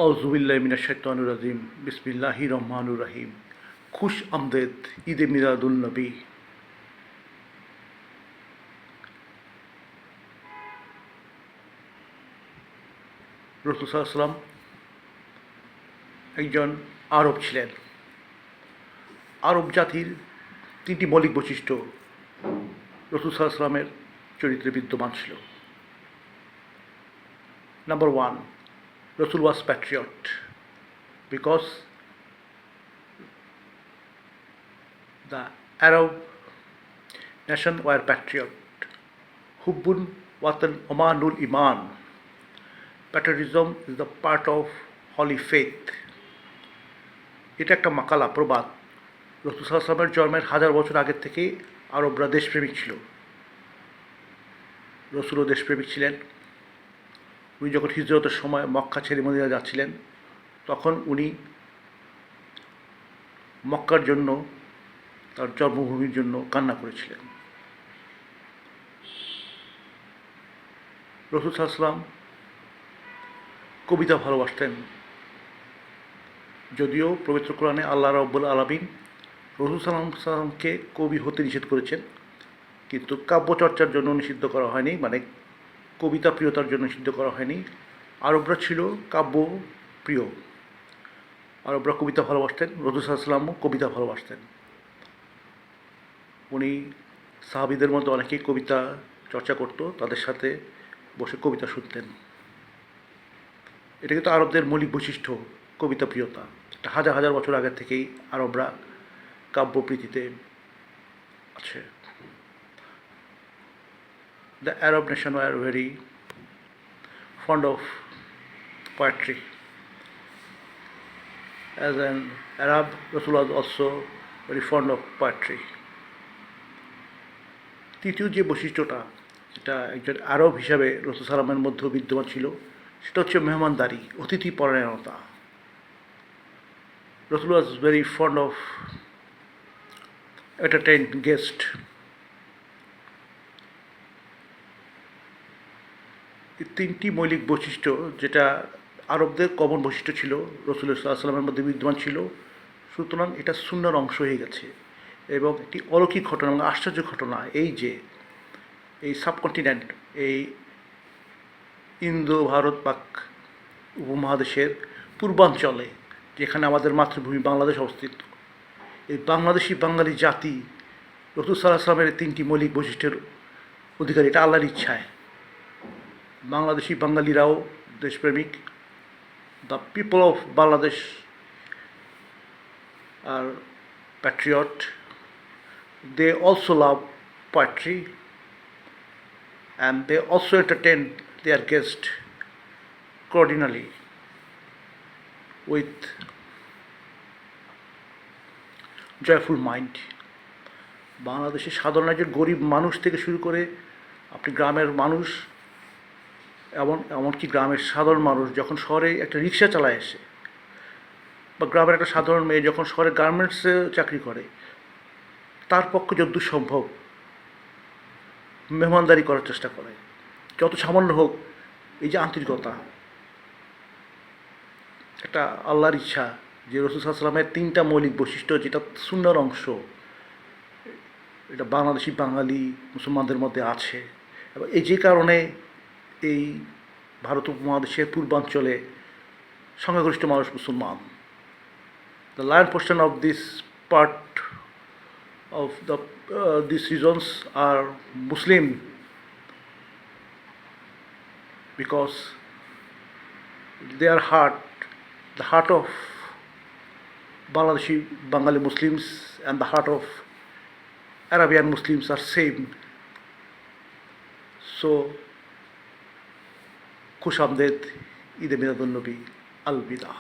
আউযুবিল্লাহি মিনাশ শাইতানির রাজিম বিসমিল্লাহির রহমানির রহিম। খুশ আমদেদ ঈদে মিলাদুন নবী। রাসূল সাল্লাল্লাহু আলাইহি ওয়াসাল্লাম একজন আরব ছিলেন। আরব জাতির তিনটি মৌলিক বৈশিষ্ট্য রাসূল সাল্লাল্লাহু আলাইহি ওয়াসাল্লামের চরিত্রে বিদ্যমান ছিল। Number one, Rasul was patriot because the Arab nation were patriot. Hubbun watan omanul iman. Patriotism is the part of holy faith. এটা একটা মাকালা প্রবাদ। রাসূল সাল্লাল্লাহু আলাইহি ওয়াসাল্লামের জন্মের হাজার বছর আগের থেকে আরবরা দেশপ্রেমিক ছিল। রসুলও দেশপ্রেমিক ছিলেন। উনি যখন হিজরতের সময় মক্কা ছেড়ে মদিনা যাচ্ছিলেন, তখন উনি মক্কার জন্য, তার জন্মভূমির জন্য কান্না করেছিলেন। রাসূল সাল্লাল্লাহু আলাইহি ওয়াসাল্লাম কবিতা ভালোবাসতেন। যদিও পবিত্র কোরআনে আল্লাহ রাব্বুল আলামিন রাসূল সাল্লাল্লাহু আলাইহি ওয়াসাল্লামকে কবি হতে নিষেধ করেছেন, কিন্তু কাব্যচর্চার জন্য নিষিদ্ধ করা হয়নি, মানে কবিতা প্রিয়তার জন্য নিষিদ্ধ করা হয়নি। আরবরা ছিল কাব্য প্রিয়, আরবরা কবিতা ভালোবাসতেন। রাসূল সাল্লাল্লাহু আলাইহি ওয়াসাল্লামও কবিতা ভালোবাসতেন। উনি সাহাবীদের মধ্যে অনেকেই কবিতা চর্চা করত, তাদের সাথে বসে কবিতা শুনতেন। এটা কিন্তু আরবদের মৌলিক বৈশিষ্ট্য, কবিতা প্রিয়তা। এটা হাজার হাজার বছর আগের থেকেই আরবরা কাব্যপ্রীতিতে আছে। The Arab nation were very fond of poetry. As an Arab, Rasul was also very fond of poetry. তৃতীয় যে বৈশিষ্ট্যটা, যেটা একজন আরব হিসাবে রাসূল সাল্লামের মধ্যেও বিদ্যমান ছিল, সেটা হচ্ছে মেহমানদারি, অতিথি পরায়ণতা। রাসূল was very fond of entertain guest. এই তিনটি মৌলিক বৈশিষ্ট্য, যেটা আরবদের কমন বৈশিষ্ট্য ছিল, রাসূল সাল্লাল্লাহু আলাইহি ওয়াসাল্লামের মধ্যে বিদ্যমান ছিল। সুতরাং এটা সুন্নাহর অংশ হয়ে গেছে এবং একটি অলৌকিক ঘটনা এবং আশ্চর্য ঘটনা। এই যে এই সাবকন্টিনেন্ট, এই ইন্দো ভারত পাক উপমহাদেশের পূর্বাঞ্চলে, যেখানে আমাদের মাতৃভূমি বাংলাদেশ অবস্থিত, এই বাংলাদেশি বাঙালি জাতি রাসূল সাল্লাল্লাহু আলাইহি ওয়াসাল্লামের তিনটি মৌলিক বৈশিষ্ট্যের অধিকারী। এটা আল্লাহর ইচ্ছায়। বাংলাদেশি বাঙালিরাও দেশপ্রেমিক। The people of Bangladesh are patriot. They also love poetry and they also entertain their guests cordially with joyful mind. বাংলাদেশের সাধারণ একজন গরিব মানুষ থেকে শুরু করে আপনি গ্রামের মানুষ, এমনকি গ্রামের সাধারণ মানুষ যখন শহরে একটা রিক্সা চালায় এসে, বা গ্রামের একটা সাধারণ মেয়ে যখন শহরে গার্মেন্টসে চাকরি করে, তার পক্ষে যতদূর সম্ভব মেহমানদারি করার চেষ্টা করে, যত সামান্য হোক। এই যে আন্তরিকতা, একটা আল্লাহর ইচ্ছা যে রাসূল সাল্লাল্লাহু আলাইহি ওয়াসাল্লামের তিনটা মৌলিক বৈশিষ্ট্য, যেটা সুন্নাহর অংশ, এটা বাংলাদেশি বাঙালি মুসলমানদের মধ্যে আছে। এবং এই যে কারণে এই ভারত উপমহাদেশের পূর্বাঞ্চলে সংখ্যাগরিষ্ঠ মানুষ মুসলমান। The lion portion of this part of these regions are Muslim, because their heart, the heart of Bangladeshi Bengali Muslims and the heart of Arabian Muslims are same. So, খুশ আমদেদ ঈদে মিলাদুন নবী। আল বিদা।